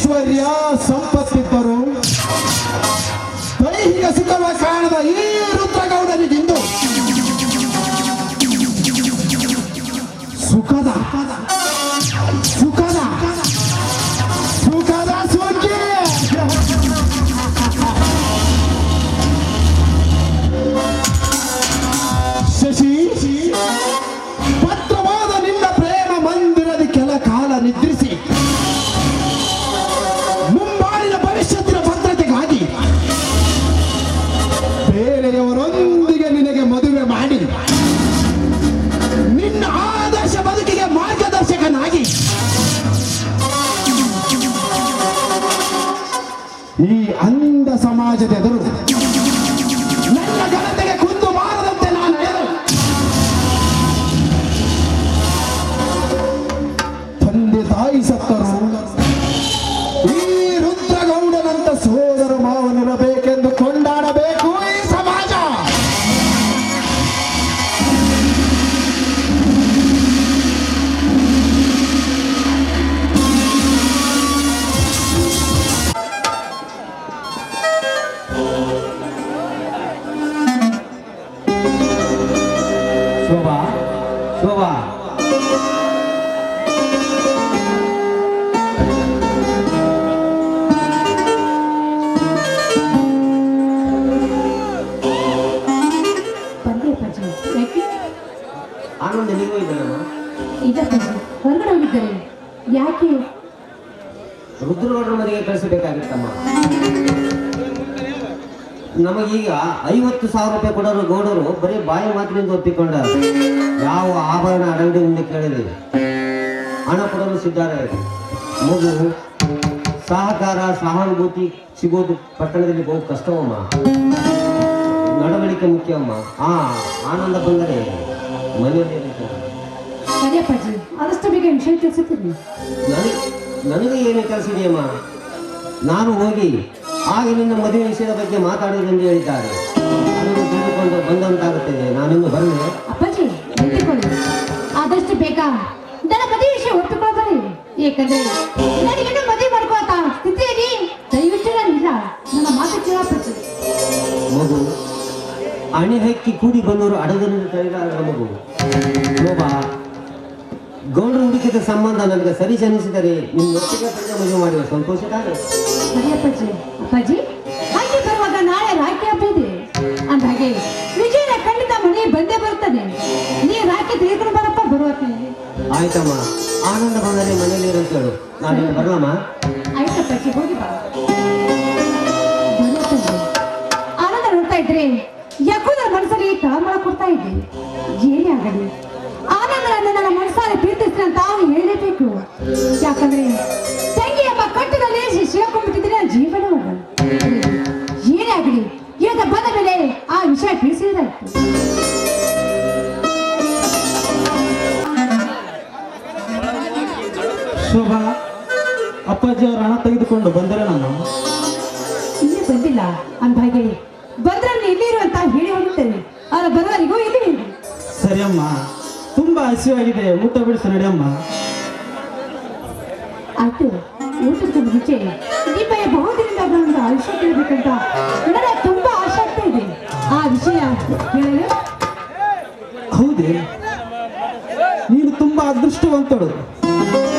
ಐಶ್ವರ್ಯ ಸಂಪತ್ತಿದ್ದರು ದೈಹಿಕ ಸುಖವ ಕಾಣದ ಈ ರುದ್ರಗೌಡನಿಗಿಂದು ಸುಖದ ಸುಖದ ಸುಖದ ಸುಖಿ ಶಶಿ, ಭದ್ರವಾದ ನಿನ್ನ ಪ್ರೇಮ ಮಂದಿರದ ಕೆಲ ಕಾಲ ನಿದ್ರಿಸಿ ಮುಂಬಾಳಿನ ಭವಿಷ್ಯತ್ತಿನ ಭದ್ರತೆಗಾಗಿ ಬೇರೆಯವರೊಂದಿಗೆ ನಿನಗೆ ಮದುವೆ ಮಾಡಿ ನಿನ್ನ ಆದರ್ಶ ಬದುಕಿಗೆ ಮಾರ್ಗದರ್ಶಕನಾಗಿ ಈ ಅಂಧ ಸಮಾಜದ ಎದುರು ನನ್ನ ಘನತೆಗೆ ಕುಂದು ಬಾರದಂತೆ ನಾನು ತಂದೆ ತಾಯಿ ಸತ್ತರು ಈ ರುದ್ರಗೌಡನಂತ ಸೋದರ ಮಾವನಿರಬೇಕೆಂದು ಕೊಂಡಾಡಬೇಕು ಈ ಸಮಾಜ. ಶೋಭಾ, ಶೋಭಾ, ಆನಂದ ಎಲ್ಲಿಗೂ ಇದ್ದಾನಮ್ಮ? ಹೊರಗಡೆ ಹೋಗಿದ್ದಾರೆ. ಯಾಕೆ? ರುದ್ರಗೌಡರ ಮನೆಗೆ ಕಳಿಸಬೇಕಾಗಿತ್ತಮ್ಮ. ನಮಗೀಗ 50,000 ರೂಪಾಯಿ ಕೊಡೋರು ಗೌಡರು ಬರೀ ಬಾಯಿ ಮಾತಿನಿಂದ ಒಪ್ಪಿಕೊಂಡ. ಯಾವ ಆಭರಣ ಅಡಗಡೆಯಿಂದ ಕೇಳಿದೆ ಹಣ ಕೊಡಲು ಸಿದ್ಧರಾಗಿದೆ. ಮಗು ಸಹಕಾರ ಸಹಾನುಭೂತಿ ಸಿಗೋದು ಪಟ್ಟಣದಲ್ಲಿ ಬಹು ಕಷ್ಟವಮ್ಮ. ನಡವಳಿಕೆ ಮುಖ್ಯವಮ್ಮ. ಆನಂದ ಬಂದರೆ ಮನೆಯಲ್ಲಿ ಆದಷ್ಟು ಬೇಗ ವಿಷಯ ತಿಳಿಸುತ್ತೀನಿ. ನನಗೆ ಏನೇ ಕೆಲಸ ಇದೆಯಮ್ಮ? ನಾನು ಹೋಗಿ ಆಗಿನಿಂದ ಮದುವೆ ವಿಷಯದ ಬಗ್ಗೆ ಮಾತಾಡುವುದೆಂದು ಹೇಳಿದ್ದಾರೆ. ಅದನ್ನು ತಿಳಿದುಕೊಂಡು ಬಂದಂತಾಗುತ್ತದೆ. ನಾನಿನ್ನು ಬರಲಿ. ಅಪ್ಪಾಜಿ ನಿಂತುಕೊಳ್ಳಿ. ಆದಷ್ಟು ಬೇಗ ನನ್ನ ಮದುವೆ ವಿಷಯ ಒಪ್ಪಿಕೊಳ್ಳಬಾರಿ. ಏಕೆಂದ್ರೆ ನನಗೆ ಮದುವೆ ಮಾಡ್ಕೋತ ಸ್ಥಿತಿಯಲ್ಲಿ ದಯವಿಟ್ಟು ನಾನಿಲ್ಲ. ನನ್ನ ಮಾತು ಕೇಳಪ್ಪಾಜಿ. ಮಗು ಅಣಿ ಹಕ್ಕಿ ಕೂಡಿ ಬಂದವರು ಅಡಗನ್ನು ತಡೆದಾರ ಮಗು. ಶೋಭಾ, ಗೌಡರು ಹುಡುಕಿದ ಸಂಬಂಧ ನನಗೆ ಸರಿ ಜನಿಸಿದರೆ ನಿನ್ನೊಟ್ಟಿಗೆ ಮದುವೆ ಮಾಡುವ ಸಂತೋಷ ತಾನೆ? ಸರಿ ಅಪ್ಪಾಜಿ. ಅಪ್ಪಾಜಿ ಹಾಗೆ ಬರುವಾಗ ನಾಳೆ ರಾಖಿ ಹಬ್ಬ ಇದೆ. ಅಂದಾಗೆ ವಿಜಯನ ಖಂಡಿತ ಮನೆ ಬಂದೇ ಬರ್ತಾನೆ. ನೀ ರಾಖಿ ತೆಗೆದುಕೊಂಡು ಬರಪ್ಪ ಬರುವತ್ತೆ. ಆಯ್ತಮ್ಮ. ಆನಂದ ಬಂದರೆ ಮನೇಲಿ ಇರಂತ ಹೇಳು. ನಾನು ಬರಲಮ್ಮ? ಆಯ್ತಪ್ಪಾಜಿ, ಹೋಗಿ ಬಾ. ಆನಂದ ನೋಡ್ತಾ ಇದ್ರೆ ಯಾಕೋ ನನ್ನ ಮನಸ್ಸಲ್ಲಿ ತಳಮಳ ಕೊಡ್ತಾ ಇದ್ದೆ. ಏನೇ ಆಗಲಿ ಆನಂದರನ್ನು ನನ್ನ ಮನಸ್ಸಲ್ಲಿ ಪ್ರೀತಿಸ್ತೀನಿ ಅಂತ ತಾವು ಹೇಳಲೇಬೇಕು. ಯಾಕಂದ್ರೆ ತಂಗಿ ಎಂಬ ಕಟ್ಟದಲ್ಲಿ ಶಿವಕೊಂಡ್ಬಿಟ್ಟಿದ್ರೆ ಜೀವನವಲ್ಲ. ಏನೇ ಆಗಲಿ ಈಗ ಬಂದ ಮೇಲೆ ಆ ವಿಷಯ ತಿಳಿಸಿದಾಯ್ತು. ಶೋಭಾ, ಅಪ್ಪಾಜಿ ಅವ್ರ ಹಣ ತೆಗೆದುಕೊಂಡು ಬಂದರೆ ನಾನು ಇನ್ನೂ ಬಂದಿಲ್ಲ. ಅಂದಾಗೆ ಬಂದ್ರೆ ಎಲ್ಲಿರು ಅಂತ ಹೇಳಿ ಹೋಗುತ್ತೇನೆ. ಅವರ ಬರೋವರೆಗೂ ಇಲ್ಲಿ ಸರಿಯಮ್ಮ. ತುಂಬಾ ಹಸಿವಾಗಿದೆ, ಊಟ ಬಿಡಿಸಿ ನಡಿಯಮ್ಮ. ಆಯ್ತು. ಊಟದ ಮುಂಚೆ ನಿಮ್ಮ ಬಹುದಿನದಿಂದ ಒಂದು ಆಯುಷ್ಯ ಕೇಳಬೇಕಂತ ನನಗೆ ತುಂಬಾ ಆಸೆ ಆಗ್ತಾ ಇದೆ. ಆ ವಿಷಯ ಹೇಳಲು? ಹೌದೇ? ನೀನು ತುಂಬಾ ಅದೃಷ್ಟವಂತಳು.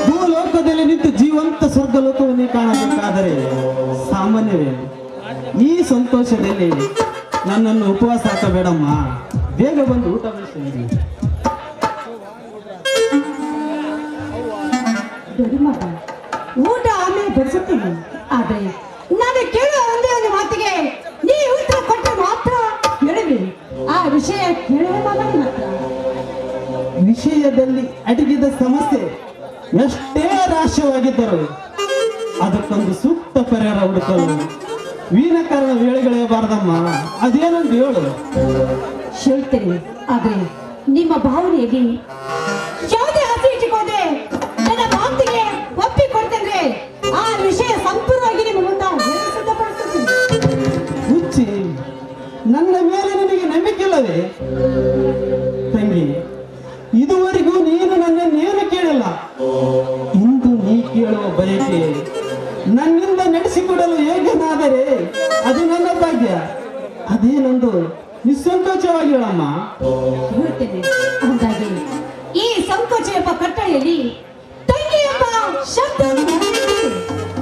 ಭೂಲೋಕದಲ್ಲಿ ನಿಂತು ಜೀವಂತ ಸ್ವರ್ಗಲೋಕವನ್ನೇ ಕಾಣಬೇಕಾದರೆ ಸಾಮಾನ್ಯವೇ? ಈ ಸಂತೋಷದಲ್ಲಿ ನನ್ನನ್ನು ಉಪವಾಸ ಹಾಕಬೇಡಮ್ಮ. ಬೇಗ ಬಂದು ಊಟ ಬಿಡಿಸಿ. ದೊಡ್ಡ ಮಗ, ಊಟ ಆಮೇಲೆ ಬಡಿಸುತ್ತೀನಿ. ಆದ್ರೆ ನಾನು ಕೇಳೋ ಒಂದೇ ಒಂದು ಮಾತಿಗೆ ನೀ ಉತ್ತರ ಕೊಟ್ಟರೆ ಮಾತ್ರ ಹೇಳಲಿ. ಆ ವಿಷಯ ಕೇಳುವ ಮಾತ್ರ. ವಿಷಯದಲ್ಲಿ ಅಡಗಿದ ಸಮಸ್ಯೆ ಎಷ್ಟೇ ರಾಶ್ಯವಾಗಿದ್ದರು ಅದಕ್ಕೊಂದು ಸೂಕ್ತ ಪರಿಹಾರ ಹುಡುಕಲು ವೀರಕಾರಣ ವೇಳೆಗಳೆಯಬಾರದಮ್ಮ. ಅದೇನೊಂದು ಹೇಳು. ಹೇಳ್ತೇನೆ, ಆದ್ರೆ ನಿಮ್ಮ ಭಾವನೆಯಲ್ಲಿ ಯಾವುದೇ ಹಸಿ ಇಟ್ಟುಕೋದೆ ನನ್ನ ಮಾತಿಗೆ ಒಪ್ಪಿಕೊಡ್ತೇನೆ. ಆ ವಿಷಯ ಸಂಪೂರ್ಣವಾಗಿ ನಿಮ್ಮ ಮುಂದೆ ಸಿದ್ಧಪಡಿಸುತ್ತೀನಿ. ಹುಚ್ಚಿ, ನನ್ನ ಮೇಲೆ ನಿನಗೆ ನಂಬಿಕೆಯಿಲ್ಲವೇ? ತಂಗಿ, ಇದುವರೆಗೂ ನೀನು ನನ್ನನ್ನೇನು ಕೇಳಿಲ್ಲ. ಇಂದು ನೀ ಕೇಳುವ ಬಯಕೆ ನಡೆಸಿಕೊಡಲು ಯೋಗ್ಯನಾದರೆ ಅದು ನನ್ನ ಭಾಗ್ಯ. ಅದೇನೊಂದು ನಿಸ್ಸಂಕೋಚವಾಗಿ ಹೇಳಮ್ಮ. ಹೇಳ್ತೇನೆ. ಹಾಗಾಗಿ ಈ ಸಂಕೋಚ ಎಂಬ ಕಟ್ಟಳೆಯಲ್ಲಿ ತಂಗಿ ಎಂಬ ಶಬ್ದ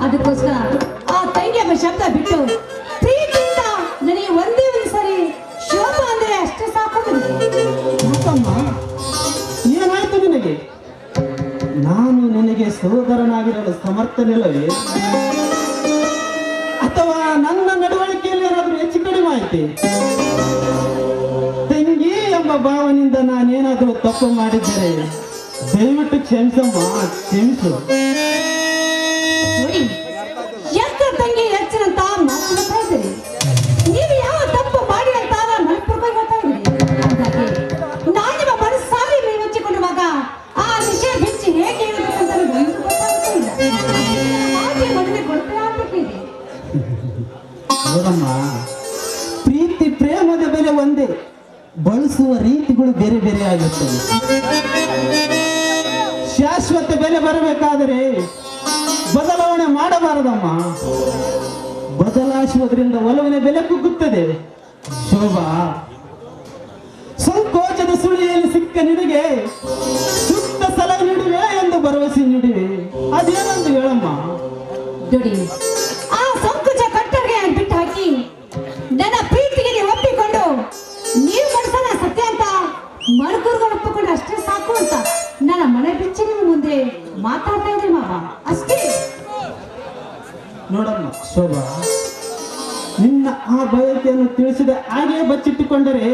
ಅದಕ್ಕೋಸ್ಕರ ಆ ತಂಗಿ ಎಂಬ ಶಬ್ದ ಬಿಟ್ಟು ಪ್ರೀತಿಯಿಂದ ನನಗೆ ಒಂದೇ ಒಂದು ಸರಿ ಶೋಭಾ ಅಂದ್ರೆ ಅಷ್ಟೇ ಸಾಕು ನನಗೆ. ಯಾಕಮ್ಮ, ಏನಾಯ್ತು ನಿನಗೆ? ನಾನು ನಿನಗೆ ಸೋದರನಾಗಿರಲು ಸಮರ್ಥನಿಲ್ಲವೇ? ಅಥವಾ ನನ್ನ ನಡವಳಿಕೆಯಲ್ಲಿ ಏನಾದರೂ ಹೆಚ್ಚು ಕಡಿಮೆ ಆಯ್ತೆ? ತಂಗಿ ಎಂಬ ಭಾವನೆಯಿಂದ ನಾನೇನಾದರೂ ತಪ್ಪು ಮಾಡಿದ್ದರೆ ದಯವಿಟ್ಟು ಕ್ಷಮಿಸಮ್ಮ, ಕ್ಷಮಿಸು. ನೋಡಿ, ಎಷ್ಟ ತಂಗಿ ಹೆಚ್ಚಿನಂತ ಮಾತನಾಡ್ತಾ ಇದ್ದೀರಿ. ನೀವು ಯಾವ ತಪ್ಪು ಮಾಡಿ ಅಂತ ಮನಪೂರ್ವಕ ಹೇಳ್ತಾ ಇದ್ದೀರಿ. ಹಾಗಾಗಿ ನಾನು ನಿಮ್ಮ ಮನಸ್ಸಾರಿ ನೀವು ಹಚ್ಚಿಕೊಂಡುವಾಗ ಆ ವಿಷಯ ಬಿಚ್ಚಿ ಹೇಗೆ ಹೇಳಬೇಕಂತ ನನಗೆ ಗೊತ್ತಾಗ್ತಾ ಇಲ್ಲ. ಹಾಗೆ ಮದುವೆ ಕೊಡ್ತಾ ಆಗ್ಬೇಕಿದೆ. ನೋಡಮ್ಮ, ಪ್ರೀತಿ ಪ್ರೇಮದ ಬೆಲೆ ಒಂದೇ, ಬಳಸುವ ರೀತಿಗಳು ಬೇರೆ ಬೇರೆ ಆಗುತ್ತವೆ. ಶಾಶ್ವತ ಬೆಲೆ ಬರಬೇಕಾದರೆ ಬದಲಾವಣೆ ಮಾಡಬಾರದಮ್ಮ. ಬದಲಾಯಿಸುವುದರಿಂದ ಒಲವಿನ ಬೆಲೆ ಕುಗ್ಗುತ್ತದೆ. ಶೋಭಾ, ಸಂಕೋಚದ ಸುಳಿಯಲ್ಲಿ ಸಿಕ್ಕ ನಿನಗೆ ಸೂಕ್ತ ಸಲಹೆ ನೀಡುವೆ ಎಂದು ಭರವಸೆ ನೀಡಿವೆ. ಅದೇನಂದು ಹೇಳಮ್ಮ. ನೋಡಿ, ಆ ಸಂಕೋಚ ಕಟ್ಟಗೆ ಬಿಟ್ಟು ಹಾಕಿ ನನ್ನ ಪ್ರೀತಿಗೆ ನೀವು ಒಪ್ಪಿಕೊಂಡು ನೀವು ಮನಸ್ಸನ್ನ ಸತ್ಯ ಅಂತ ಮನಕೂರ್ಗಳು ಒಪ್ಪಿಕೊಂಡು ಅಷ್ಟೇ ಸಾಕು ಅಂತ ನನ್ನ ಮನೆ ಬಿಚ್ಚಿ ನಿಮ್ಮ ಮುಂದೆ ಮಾತಾಡ್ತಾ ಇದ್ದೆ ಮಾವ, ಅಷ್ಟೇ. ನೋಡಮ್ಮ ಶೋಭಾ, ನಿನ್ನ ಆ ಬಯಕೆಯನ್ನು ತಿಳಿಸಿದ ಹಾಗೆ ಬಚ್ಚಿಟ್ಟುಕೊಂಡರೆ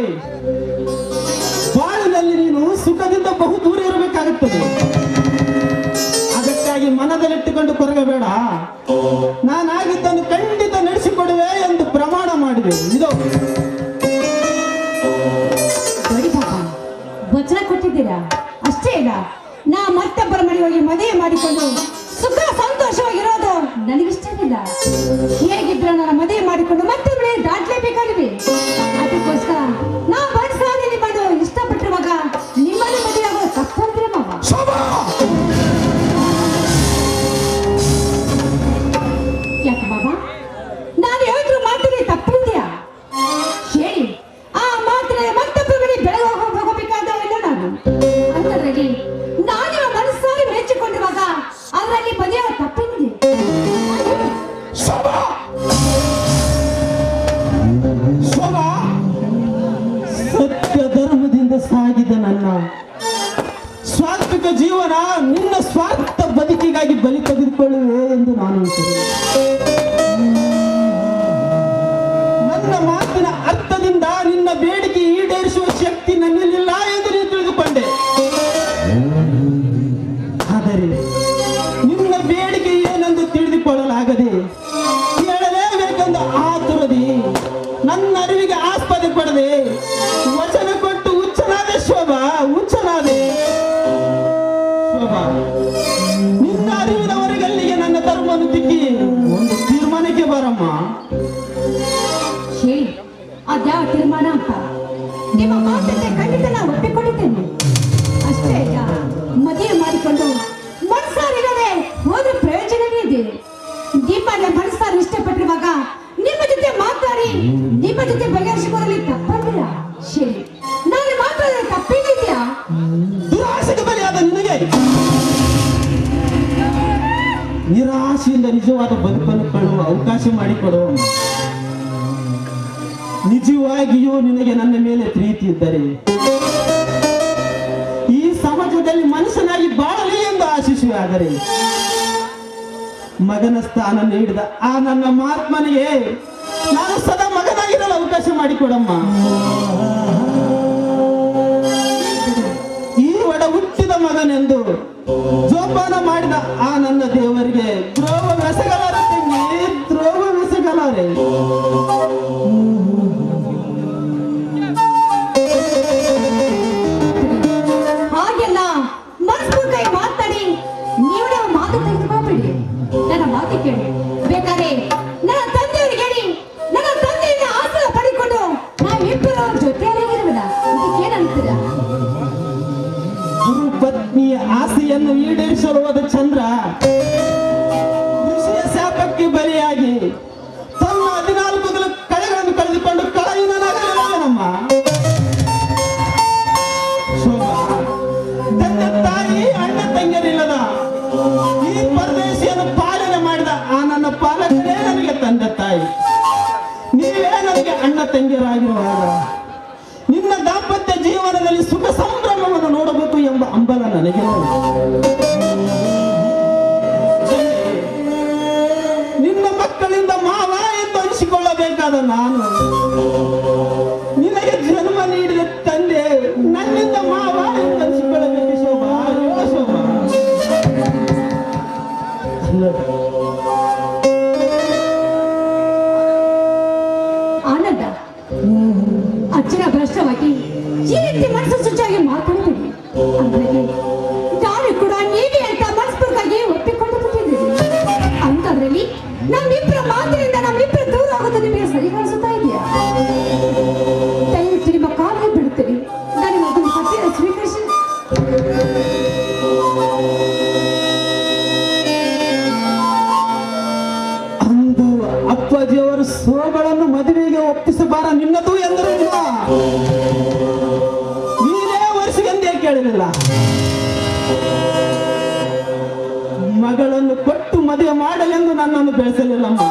ಬಾಳಿನಲ್ಲಿ ನೀನು ಸುಖದಿಂದ ಬಹು ದೂರ ಇರಬೇಕಾಗುತ್ತದೆ. ಅದಕ್ಕಾಗಿ ಮನದಲ್ಲಿಟ್ಟುಕೊಂಡು ಕೊರಗಬೇಡ. ನಾನಾಗಿದ್ದನ್ನು ಖಂಡಿತ ನಡೆಸಿಕೊಡುವೆ ಎಂದು ಪ್ರಮಾಣ ಮಾಡಿದೆ. ಇದು ನೋಡಿ ಪಾಪ, ವಚನ ಕೊಟ್ಟಿದ್ದೀರಾ ಅಷ್ಟೇ ಇಲ್ಲ. ನಾ ಮತ್ತೊಬ್ಬರ ಮನೆ ಹೋಗಿ ಮದುವೆ ಮಾಡಿಕೊಂಡು ಸುಖ ಸಂತೋಷವಾಗಿರೋದು ನನಗಿಷ್ಟವಿಲ್ಲ. ಹೇಗಿದ್ರು ನನ್ನ ಮದುವೆ ಮಾಡಿಕೊಂಡು ಮತ್ತೊಬ್ಬರೇ ದಾಟ್ಲೇಬೇಕಾಗಿವೆ. ಅದಕ್ಕೋಸ್ಕರ ನಾ ಬಡ್ಸಾಗಿ ನಿಮ್ಮನ್ನು ಇಷ್ಟಪಟ್ಟಿರುವಾಗ ನಿಮ್ಮನ್ನು ಮದುವೆ ಆಗೋ ತಪ್ಪಂದ್ರೆ ಮಾವ. ಯಾಕೆ ಬಾಬಾ, ನಾನು ಹೇಳಿದ್ರು ಮಾತಿಗೆ ತಪ್ಪಿದ್ಯಾ ಹೇಳಿ? ಆ ಮಾತಿನ ಮತ್ತೊಬ್ಬರ ಮನೆ ಬೆಳಗ್ಗೆ ಹೋಗಬೇಕಾದವಲ್ಲ ನಾನು. ಅದರಲ್ಲಿ ನಾನು ಮನಸ್ಸಾಗಿ ಮೆಚ್ಚಿಕೊಂಡಿರುವಾಗ ಅದರಲ್ಲಿ ಮದುವೆ ತಪ್ಪೇನಿದೆ? ಶೋಭಾ, ಶೋಭಾ, ಸತ್ಯ ಧರ್ಮದಿಂದ ಸಾಗಿದ ನನ್ನ ಸ್ವಾರ್ಥಕ ಜೀವನ ನಿನ್ನ ಸ್ವಾರ್ಥ ಬದುಕಿಗಾಗಿ ಬಲಿ ತೆಗೆದುಕೊಳ್ಳುವೆ ಎಂದು ನಾನು ಅಂತೀನಿ. ನನ್ನ ಮಾತಿನ ಅರ್ಥದಿಂದ ನಿನ್ನ ಬೇಡಿಕೆ ಈಡೇರಿಸುವ ಶಕ್ತಿ ನನ್ನಲ್ಲಿಲ್ಲ ಎಂದು ನೀನು ತಿಳಿದುಕೊಂಡೆ. ಆದರೆ ನಿನ್ನ ಬೇಡಿಕೆ ಏನೆಂದು ತಿಳಿದುಕೊಳ್ಳಲಾಗದೆ ಕೇಳಲೇಬೇಕೆಂದು ಆತುರದಿ ನನ್ನ ಅರಿವಿಗೆ ಆಸ್ಪದೆ ಪಡೆದೆ ವಚನ ಕೊಟ್ಟು ಹುಚ್ಚನಾದೆ ಶೋಭಾ, ಹುಚ್ಚನಾದೆ ಶೋಭಾ. ನಿನ್ನ ಅರಿವಿನವರೆಗಲ್ಲಿಗೆ ನನ್ನ ಧರ್ಮವನ್ನು ತಿಕ್ಕಿ ಒಂದು ತೀರ್ಮಾನಕ್ಕೆ ಬರಮ್ಮ. ಹೇಳಿ, ಅದ್ಯಾವ ತೀರ್ಮಾನ ಅಂತ? ನಿಮ್ಮ ಮಾತಂತೆ ಖಂಡಿತ ನಾನು ಒಪ್ಪಿಕೊಂಡಿದ್ದೇನೆ. ಅಷ್ಟೇ ಇಲ್ಲ, ಮದುವೆ ಮಾಡಿಕೊಂಡು ಮನಸ್ಸಾರಿರದೆ ಹೋದ್ರೆ ಪ್ರಯೋಜನವೇ ಇದೆ. ನಿಮ್ಮನ್ನ ಮನಸ್ಸಾರು ಇಷ್ಟಪಟ್ಟಿರುವಾಗ ನಿಮ್ಮ ಜೊತೆ ಮಾತಾಡಿ ನಿಮ್ಮ ಜೊತೆ ಬಗೆಹರಿಸಿಕೊಳ್ಳಲಿ ತಪ್ಪಂದಿಲ್ಲ. ಹೇಳಿ, ನಾನು ಮಾತಾಡಿದ್ರೆ ತಪ್ಪೇನಿದ್ಯಾ? ದುರಾಸೆಗೆ ಬಲಿಯಾದ ನಿನಗೆ ನಿರಾಶೆಯಿಂದ ನಿಜವಾದ ಬದುಕನ್ನು ಕಳುವ ಅವಕಾಶ ಮಾಡಿಕೊಡು. ನಿಜವಾಗಿಯೂ ನಿನಗೆ ನನ್ನ ಮೇಲೆ ಪ್ರೀತಿ ಇದ್ದರೆ ಈ ಸಮಾಜದಲ್ಲಿ ಮನುಷ್ಯನಾಗಿ ಬಾಳಲಿ ಎಂದು ಆಶಿಸುವೆ. ಆದರೆ ಮಗನ ಸ್ಥಾನ ನೀಡಿದ ಆ ನನ್ನ ಮಹಾತ್ಮನಿಗೆ ನಾನು ಸದಾ ಮಗನಾಗಿರಲು ಅವಕಾಶ ಮಾಡಿಕೊಡಮ್ಮ. ಈ ಒಡ ಹುಟ್ಟಿದ ಮಗನೆಂದು ಜೋಪಾನ ಮಾಡಿದ ಆ ನನ್ನ ದೇವರಿಗೆ ದ್ರೋಹವೆಸಗಲಾರೆ ತಂಗಿ, ದ್ರೋಹವೆಸಗಲಾರೆ. ಹಾಗೆಲ್ಲ ಮನಸ್ಸು ಕೈ ಮಾತಾಡಿ ನೀವು ಮಾತು ತೆಗೆದುಕೋಬೇಡಿ. ನನ್ನ ಮಾತು ಕೇಳಿ. ಬೇಕಾದ್ರೆ ನನ್ನ ತಂದೆಯವರಿಗೆ ಹೇಳಿ, ನನ್ನ ತಂದೆಯಿಂದ ಆಸರ ಪಡಿಕೊಂಡು ನಾವಿಬ್ಬರು ಜೊತೆಯಲ್ಲೇ ಇರುವುದ? ಇದಕ್ಕೇನಂತೀರ? ಗುರು ಪತ್ನಿಯ ಆಸೆಯನ್ನು ಈಡೇರಿಸಲು ಹೋದ ಚಂದ್ರ ಋಷಿಯ ಶಾಪಕ್ಕೆ ಬಲಿಯಾಗಿ ಅಣ್ಣ ತಂಗಿಯರಾಗಿರುವಾಗ ನಿನ್ನ ದಾಂಪತ್ಯ ಜೀವನದಲ್ಲಿ ಸುಖ ಸಂಭ್ರಮವನ್ನು ನೋಡಬೇಕು ಎಂಬ ಹಂಬಲ ನನಗೆ. ನಿನ್ನ ಮಕ್ಕಳಿಂದ ಮಾವ ಎಂದು ಅನಿಸಿಕೊಳ್ಳಬೇಕಾದ ನಾನು ನಿನಗೆ ಜನ್ಮ ನೀಡಿದ ತಂದೆ ನನ್ನಿಂದ ಮಾವ ಎಂದು ಅನಿಸಿಕೊಳ್ಳಬೇಕು. ಶೋಭಾ, ಶೋಭಾ ಆನಂದ, ಅಚ್ಚರ ಭ್ರಷ್ಟವಾಗಿ ಈ ರೀತಿ ಮನಸ್ಸು ಶುಚಿಯಾಗಿ ಮಾತಾಡಬೇಡಿ. ಅಂದ್ರೆ ನಾನು ಕೂಡ ನೀವೇ ಅಂತ ಮನಸ್ಪೂರ್ವಕವಾಗಿ ಒಪ್ಪಿಕೊಂಡು ಬಿಟ್ಟಿದ್ದೀರಿ. ಅಂತದ್ರಲ್ಲಿ ನಮ್ಮಿಬ್ಬರ ಮಾತಿನಿಂದ ನಮ್ಮಿಬ್ಬರ ದೂರ ಆಗೋದು ನಿಮಗೆ ಸರಿ ಕಾಣಿಸುತ್ತಾ ಇದೆಯಾ? ದಯವಿಟ್ಟು ನಿಮ್ಮ ಕಾಲಿಗೆ ಬಿಡುತ್ತೇನೆ. ನನಗೆ ಅದನ್ನು ಸತ್ಯ ಸ್ವೀಕರಿಸಿ. ಅಂದು ಅಪ್ಪಾಜಿಯವರು ಸೋಗಳನ್ನು ಮದುವೆಗೆ ಒಪ್ಪಿಸಬಾರ ನಿನ್ನದು ಎಂದರು ಇಲ್ಲ. ನೀನೇ ವರ್ಷಗಂದೇ ಕೇಳಲಿಲ್ಲ. ಮಗಳನ್ನು ಕೊಟ್ಟು ಮದುವೆ ಮಾಡಲೆಂದು ನನ್ನನ್ನು ಬೆಳೆಸಲಿಲ್ಲಮ್ಮ.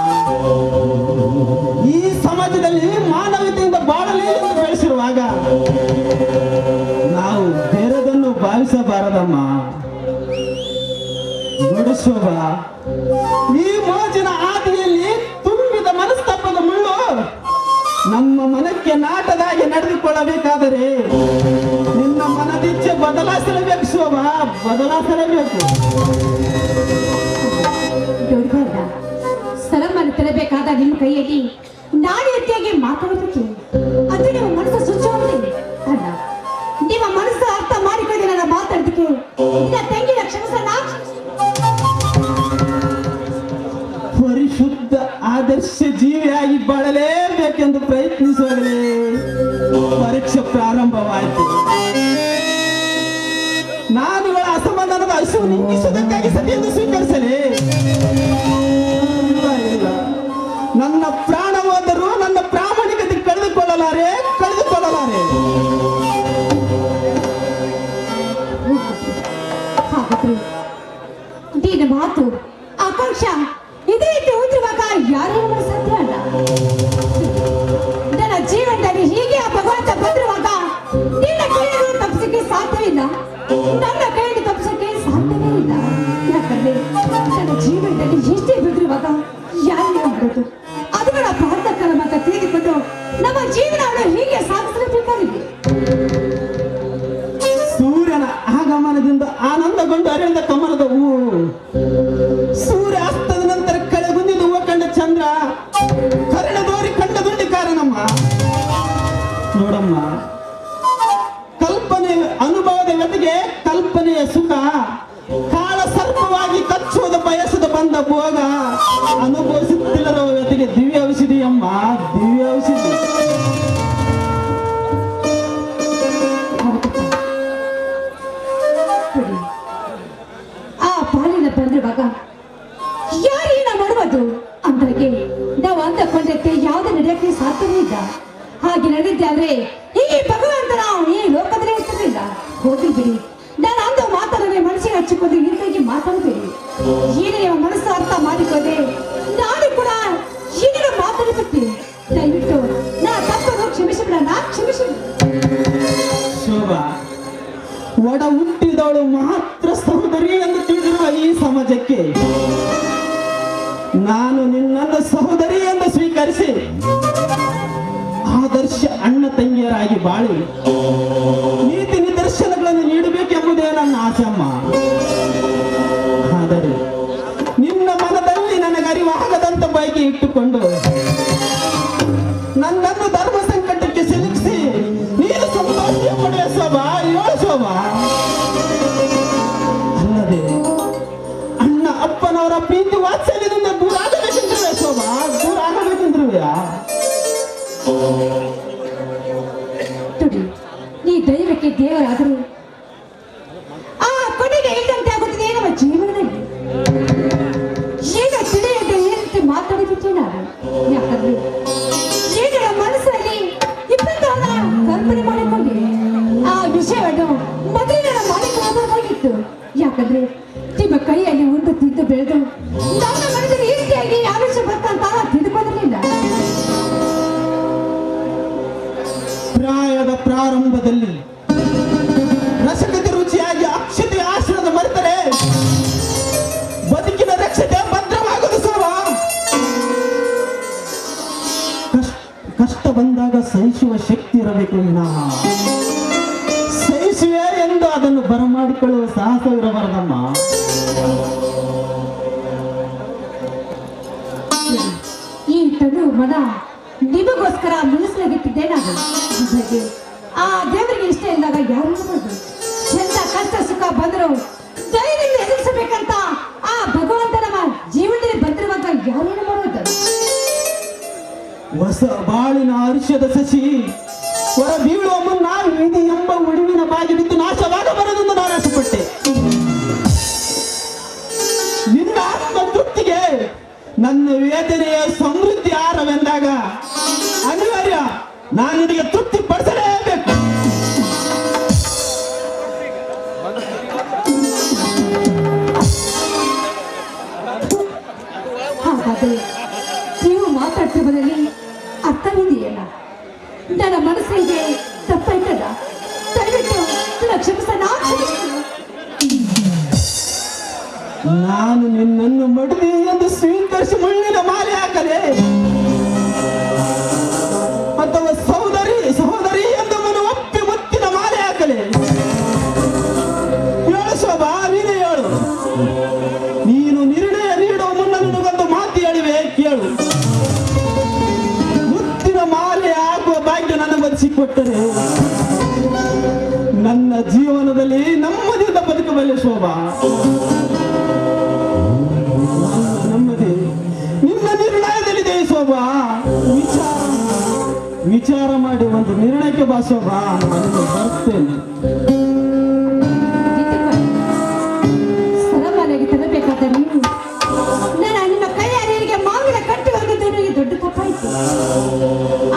ಈ ಸಮಾಜದಲ್ಲಿ ಮಾನವತೆಯಿಂದ ಬಾಳಲಿ ಎಂದು ಬೆಳೆಸಿರುವಾಗ ನಾವು ಬೇರೆದನ್ನು ಭಾವಿಸಬಾರದಮ್ಮ. ನೋಡು ಶೋಭಾ, ಈ ಮೋಜಿನ ಆದಿಯಲ್ಲಿ ತುಂಬಿದ ಮನಸ್ತಾಪದ ಮುಳ್ಳು ನಮ್ಮ ಮನಕ್ಕೆ ನಾಟದಾಗಿ ನಡೆದುಕೊಳ್ಳಬೇಕಾದರೆ ನಿನ್ನ ಮನದಿಚ್ಛೆ ಬದಲಾಯಿಸಲೇಬೇಕು ಶೋಭಾ, ಬದಲಾಯಿಸಲೇಬೇಕು. ದೊಡ್ಡವರ ಸರಮನ್ನು ತರಬೇಕಾದ ನಿಮ್ಮ ಕೈಯಲ್ಲಿ ನಾಳೆ ರೀತಿಯಾಗಿ ಮಾತಾಡೋದಕ್ಕೆ ಅದು ನಿಮ್ಮ ಮನಸ್ಸು ಶುಚಿಯಾಗಿದೆ ಅಲ್ಲ. ನಿಮ್ಮ ಮನಸ್ಸು ಅರ್ಥ ಮಾಡಿಕೊಳ್ಳಿ. ನನ್ನ ಮಾತಾಡೋದಕ್ಕೆ ನಿನ್ನ ತಂಗಿನ ಕ್ಷಮಿಸೋಣ. ಪರಿಶುದ್ಧ ಆದರ್ಶ ಜೀವಿಯಾಗಿ ಬಾಳಲೇಬೇಕೆಂದು ಪ್ರಯತ್ನಿಸುವಾಗಲೇ ಪರೀಕ್ಷೆ ಪ್ರಾರಂಭವಾಯಿತು. ನಾನು ಇವಳ ಅಸಮಾಧಾನದ ಹಸಿವು ನೀಗಿಸುವುದಕ್ಕಾಗಿ ಸತಿಯನ್ನು ಸ್ವೀಕರಿಸಲೇ ಇಲ್ಲ. ನನ್ನ ಪ್ರಾಣ ಹೋದರೂ ನನ್ನ ಪ್ರಾಮಾಣಿಕತೆ ಕಳೆದುಕೊಳ್ಳಲಾರೆ. ಹಾಗಾದ್ರೆ ನಿನ್ನ ಮಾತು ಆಕಾಂಕ್ಷ ಇದೇ ರೀತಿ ಉಳಿದಿರುವಾಗ ಯಾರು ಸಾಧ್ಯ ಅಲ್ಲ. ನನ್ನ ಜೀವನದಲ್ಲಿ ಹೀಗೆ ಆ ಭಗವಂತ ಬಂದಿರುವಾಗ ನಿನ್ನ ಕೈಯಲ್ಲಿ ತಪ್ಪಿಸಕ್ಕೆ ಸಾಧ್ಯವಿಲ್ಲ, ನನ್ನ ಕೈಯಲ್ಲಿ ತಪ್ಪಿಸಕ್ಕೆ ಸಾಧ್ಯವೇ ಇಲ್ಲ. ಯಾಕಂದ್ರೆ ನನ್ನ ಜೀವನದಲ್ಲಿ ಎಷ್ಟೇ ಬಿದ್ದಿರುವಾಗ ಯಾರಿಗೆ ಮಾಡೋದು? ಅದನ್ನ ಪ್ರಾರ್ಥಕರ ಮಾತ್ರ ತಿಳಿದುಕೊಂಡು ನಮ್ಮ ಜೀವನವನ್ನು ಹೀಗೆ ಸಾಗಿಸಲೇಬೇಕಾಗಿದೆ. ಸೂರ್ಯನ ಆಗಮನದಿಂದ ಆನಂದಗೊಂಡು ಅರಳಿದ ಕಮಲದ ಹೂವು, ಸೂರ್ಯ ಅಸ್ತದ ನಂತರ ಕಳೆಗುಂದಿದ ಹೂವು ಕಂಡ ಚಂದ್ರ, ಕರ್ಣದೋರಿ ಕಂಡ ದುಂಡಿ ಕಾರಣಮ್ಮ. ನೋಡಮ್ಮ, ಕಲ್ಪನೆ ಅನುಭವದ ಜೊತೆಗೆ ಕಲ್ಪನೆಯ ಸುಖ, ಕಾಳ ಸರ್ಪವಾಗಿ ಕಚ್ಚುವುದ ಬಯಸದ ಬಂದ ಭೋಗ, ಅನುಭವಿಸುತ್ತಿಲ್ಲದ ಜೊತೆಗೆ ದಿವ್ಯ ಔಷಧಿ ಅಮ್ಮ, ದಿವ್ಯ ಔಷಧಿ. ಆ ಪಾಲಿನ ಬಂದಿರುವಾಗ ಯಾರೇನ ಮಾಡುವುದು ಅಂದ್ರಿಗೆ ನಾವು ಅಂದಕೊಂಡಕ್ಕೆ ಯಾವುದೇ ನಡೆಯಕ್ಕೆ ಸಾಧ್ಯವೇ ಇಲ್ಲ. ಹಾಗೆ ನಡೆದಿದ್ದೆ ಆದ್ರೆ ಈ ಭಗವಂತನ ಈ ಲೋಕದಲ್ಲಿ ಇರ್ತಿರ್ಲಿಲ್ಲ. ಹೋಗಿ ಬಿಡಿ, ನಾನು ಅಂದು ಮಾತಾಡದೆ ಮನಸ್ಸಿಗೆ ಹಚ್ಚಿಕೊಂಡು ಹಿಂದಾಗಿ ಮಾತಾಡಬೇಡಿ. ಏನೇ ನಿಮ್ಮ ಮನಸ್ಸು ಅರ್ಥ ಮಾಡಿಕೊಂಡೆ ನಾನು ಕೂಡ ಏನೇನೋ ಮಾತಾಡಬಿಡ್ತೀನಿ. ದಯವಿಟ್ಟು ನಾ ತಪ್ಪನ್ನು ಕ್ಷಮಿಸಿಬಿಡ, ನಾ ಕ್ಷಮಿಸಿಬಿಡ. ಶೋಭಾ, ಒಡ ಹುಟ್ಟಿದವಳು ಮಾತ್ರ ಸಹೋದರಿ ಎಂದು ತಿಳಿದಿರುವ ಈ ಸಮಾಜಕ್ಕೆ ನಾನು ನಿನ್ನನ್ನು ಸಹೋದರಿ ಎಂದು ಸ್ವೀಕರಿಸಿ ಆದರ್ಶ ಅಣ್ಣ ತಂಗಿಯರಾಗಿ ಬಾಳಿ ನೀತಿ ನಿದರ್ಶನಗಳನ್ನು ನೀಡಬೇಕೆಂಬುದೇ ನನ್ನ ಆಸೆ ಅಮ್ಮ. ಆದರೆ ನಿನ್ನ ಮನದಲ್ಲಿ ನನಗೆ ಅರಿವಾಗದಂತ ಬಯಕೆ ಇಟ್ಟುಕೊಂಡು ನನ್ನನ್ನು ಧರ್ಮ ಸಂಕಟಕ್ಕೆ ಸಿಲುಕಿಸಿ ನೀನು ಸಂತೋಷ ಪಡೆಯ ಶೋಭಾ, ಏಳು ಶೋಭಾ. ಅಲ್ಲದೆ ಅಣ್ಣ ಅಪ್ಪನವರ ಪ್ರೀತಿ ವಾತ್ಸಲ್ಯದಿಂದ ದೂರ ಆಗಬೇಕೆಂದ್ರುವೆ ಶೋಭಾ, ದೂರ ಆಗಬೇಕೆಂದ್ರುವೆ. ನೀ ದೈವಕ್ಕೆ ದೇವರಾದರೂ ಆ ಕೊನೆಗೆ ಇದ್ದಂತೆ ಆಗುತ್ತದೆ ನಮ್ಮ ಜೀವನದಲ್ಲಿ. ಈಗ ತಿಳಿಯದೆ ಈ ರೀತಿ ಮಾತಾಡಿಬಿಟ್ಟೆ ನಾನು. ಯಾಕಂದ್ರೆ ಈಗ ನಮ್ಮ ಮನಸ್ಸಲ್ಲಿ ಇಪ್ಪತ್ತವನ್ನ ಕಲ್ಪನೆ ಮಾಡಿಕೊಂಡೆ ಆ ವಿಷಯವನ್ನು ಮೊದಲಿನ ಮಾಡಿಕೊಳ್ಳಬಹುದಾಗಿತ್ತು. ಯಾಕಂದ್ರೆ ನಿಮ್ಮ ಕೈಯಲ್ಲಿ ಉಂಡು ತಿಂದು ಬೆಳೆದು ನನ್ನ ಮನದಲ್ಲಿ ಈ ರೀತಿಯಾಗಿ ಆವೇಶ ಬರ್ತಂತ ತಿಳ್ಕೊಂಡಿರಲಿಲ್ಲ. ಕಾಲದಲ್ಲಿ ರಸಕತೆ ರುಚಿಯಾಗಿ ಅಕ್ಷತೆ ಆಶ್ರಯದ ಮರೆತರೆ ಬದುಕಿನ ರಕ್ಷತೆ ಭದ್ರವಾಗದು ಸೋಮ. ಕಷ್ಟ ಬಂದಾಗ ಸಹಿಸುವ ಶಕ್ತಿ ಇರಬೇಕು ವಿನಃ ಸಹಿಸುವೆ ಎಂದು ಅದನ್ನು ಬರಮಾಡಿಕೊಳ್ಳುವ ಸಾಹಸವಿರಬಾರದಮ್ಮ. ಈ ತನು ಮನ ನಿಮಗೋಸ್ಕರ ಮನಸ್ಸಿನಾಗಿಟ್ಟಿದ್ದೆ ನಾನು. ಹಾಗಾಗಿ ಆ ದೇವರಿಗೆ ಇಷ್ಟ ಇದ್ದಾಗ ಯಾರು ನೋಡೋದು? ಎಂತ ಕಷ್ಟ ಸುಖ ಬಂದರು ಧೈರ್ಯದಿಂದ ಎದುರಿಸಬೇಕಂತ ಆ ಭಗವಂತ ನಮ್ಮ ಜೀವನದಲ್ಲಿ ಬಂದಿರುವಾಗ ಯಾರೇನು ಮಾಡೋದು? ಹೊಸ ಬಾಳಿನ ಹರ್ಷದ ಸಸಿ ಹೊರ ಬೀಳುವ ಮುನ್ನ ವಿಧಿ ಎಂಬ ಉಳಿವಿನ ಬಾಗಿ ಬಿದ್ದು ನಾಶವಾಗಬಾರದೆಂದು ನಾನು ಆಸೆಪಟ್ಟೆ. ನಿನ್ನ ಆತ್ಮತೃಪ್ತಿಗೆ ನನ್ನ ವೇದನೆಯ ಸಮೃದ್ಧಿ ಆಹಾರವೆಂದಾಗ ಅನಿವಾರ್ಯ ನಾನು ನಿನಗೆ ತೃಪ್ತಿ ಪಡಿಸಲೇಬೇಕು. ಹಾಗಾದ್ರೆ ನೀವು ಮಾತಾಡ್ತಿರೋದ್ರಲ್ಲಿ ಅರ್ಥವಿದೆಯಲ್ಲ? ನನ್ನ ಮನಸ್ಸಿಗೆ ತಪ್ಪಾಯ್ತಲ್ಲ, ದಯವಿಟ್ಟು ನನ್ನ ಕ್ಷಮಿಸ. ನಾನು ನಿನ್ನನ್ನು ಮಡದಿ ಎಂದು ಸ್ವೀಕರಿಸಿ ಮುಳ್ಳಿನ ಮಾಲೆ ಹಾಕಲೆ ಅಥವಾ ಸಹೋದರಿ ಎಂದು ಮನ ಒಪ್ಪಿ ಮುತ್ತಿನ ಮಾಲೆ ಹಾಕಲೆ? ಹೇಳು ಶೋಭಾ, ನೀನೇ ಹೇಳು. ನೀನು ನಿರ್ಣಯ ನೀಡುವ ಮುನ್ನ ನಿನಗೊಂದು ಮಾತು ಹೇಳಿವೆ, ಕೇಳು. ಮುತ್ತಿನ ಮಾಲೆ ಹಾಕುವ ಭಾಗ್ಯ ನನಗೊಲಿಸಿಕೊಟ್ಟರೆ ನನ್ನ ಜೀವನದಲ್ಲಿ ನೆಮ್ಮದಿಯಿಂದ ಬದುಕಬಲ್ಲೆ ಶೋಭಾ. ನೆಮ್ಮದಿ ನಿನ್ನ ನಿರ್ಣಯದಲ್ಲಿದೆ ಶೋಭಾ. ವಿಚಾರ ಮಾಡಿ ಒಂದು ನಿರ್ಣಯಕ್ಕೆ ಬಾ ಶೋಭಾ, ನಾನು ಬರ್ತೇನೆ. ಸರಮಾಲೆಗೆ ತರಬೇಕಾದ ನೀವು ನಾನು ನಿಮ್ಮ ಕೈ ಅರಿಯರಿಗೆ ಮಾವಿನ ಕಟ್ಟಿ ಹೋಗಿದ್ದು ನನಗೆ ದೊಡ್ಡ ತಪ್ಪಾಯ್ತು.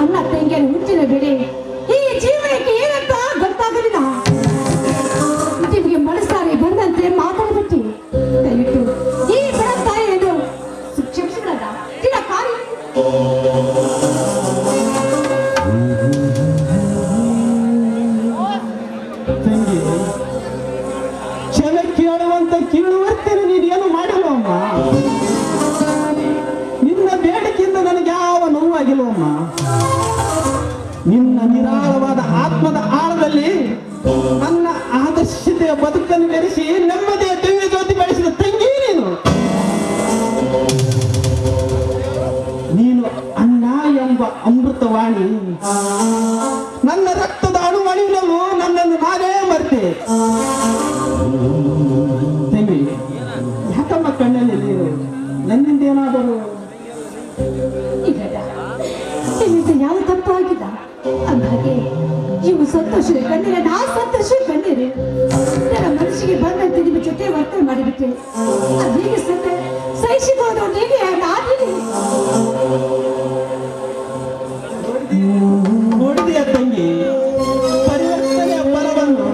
ಅಣ್ಣ ತಂಗಿಯರ ಹುಟ್ಟಿನ ಬೆಲೆ ಈ ಜೀವನಕ್ಕೆ ಏನಂತ ಗೊತ್ತಾಗಲಿಲ್ಲ. ನಿಮಗೆ ಮನಸ್ಸಾರೆ ಬಂದಂತೆ ಮಾತಾಡ್ಬಿಟ್ಟು ದಯವಿಟ್ಟು ಈ ಬಡ ತಾಯಿಯನ್ನು ಕ್ಷಮಿಸಿಬಿಡಲ್ಲ. ದಿನ ಕಾರ್ಯ ತಂಗಿ, ಕ್ಷಮೆ ಕೇಳುವಂತ ಕೀಳುವರ್ತೇನೆ ನೀನೇನು ಮಾಡಿಲ್ವಮ್ಮ. ನಿನ್ನ ಬೇಡಿಕೆಯಿಂದ ನನಗೆ ಯಾವ ನೋವಾಗಿಲ್ವಮ್ಮ. ನಿನ್ನ ನಿರಾಳವಾದ ಆತ್ಮದ ಆಳದಲ್ಲಿ ನನ್ನ ಆದರ್ಶತೆಯ ಬದುಕನ್ನು ಬೆರೆಸಿ ನೆಮ್ಮದಿಯ ದಿವ್ಯ ಜ್ಯೋತಿ ಬೆಳೆಸಿದ ತಂಗಿ ನೀನು ಅಣ್ಣ ಎಂಬ ಅಮೃತವಾಣಿ. ನನ್ನ ರಕ್ತದ ಅಣುವಣಿನಲ್ಲೂ ನನ್ನನ್ನು ನಾನೇ ಮರ್ತೆ. ತಂಗಿ, ಯಾಕಮ್ಮ ಕಣ್ಣಲ್ಲಿ ನೀರು? ನನ್ನಿಂದ ಏನಾದರೂ ನಿಮ್ಮಿಂದ ಯಾವ ತಪ್ಪು ಆಗಿಲ್ಲ. ಅಂದಾಗೆ ಇವು ಸಂತೋಷದ ಕಣ್ಣೀರ, ನಾ ಸಂತೋಷ ಕಣ್ಣೀರು. ನನ್ನ ಮನಸ್ಸಿಗೆ ಬಂದಂತೆ ನಿಮ್ಮ ಜೊತೆ ವರ್ತನೆ ಮಾಡಿಬಿಟ್ಟೆ. ಅದೀಗ ಸಹಿಸಿಕೊಂಡು ನೀವೇ ನಾನಿದೆ. ನೋಡಿದೆಯ ತಂಗಿ ಪರಿವರ್ತನೆಯ ಫಲವನ್ನು?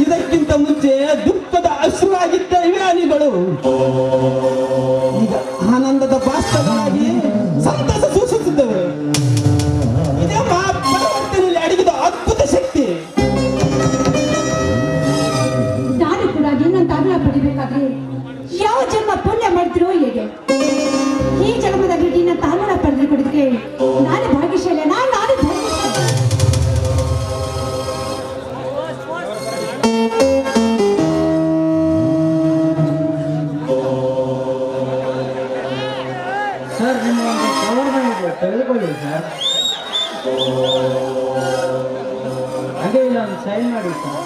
ಇದಕ್ಕಿಂತ ಮುಂಚೆ ದುಃಖದ ಅಶ್ರುವಾಗಿದ್ದ ಇವ್ಯಾನಿಗಳು ಈಗ ಆನಂದದ ಬಾಷ್ಪಗಳಾಗಿ ಸಂತಸ ಸೂಚಿಸುತ್ತವೆ. ಇದೇ ಪರಿವರ್ತನೆಯಲ್ಲಿ ಅಡಗಿದ ಅದ್ಭುತ ಶಕ್ತಿ. ನಾನು ಕೂಡ ನಿನ್ನಂತ ಅನುಭವ ಪಡಿಬೇಕಾದ್ರೆ ಯಾವ ಜನ್ಮ ಪುಣ್ಯ ಮಾಡ್ತಿರೋ ಹೇಗೆ? ಈ ಜನ್ಮದಲ್ಲಿ ನಿನ್ನಂತ ಅನುಭವ ಪಡೆದು ಕೊಡಿದ್ರೆ ನಾನೇ ಭಾಗ್ಯಶಾಲಿ. ನಾನು ಭಾಗ್ಯಶಾಲಿ. ಸರ್, ನಿಮ್ಮ ಒಂದು ಕವರ್ ಬಂದಿದೆ, ತೆಗೆದುಕೊಳ್ಳಿ ಸರ್. ಹಾಗೆ ಇಲ್ಲ, ಒಂದು ಸೈನ್ ಮಾಡಿ ಸರ್.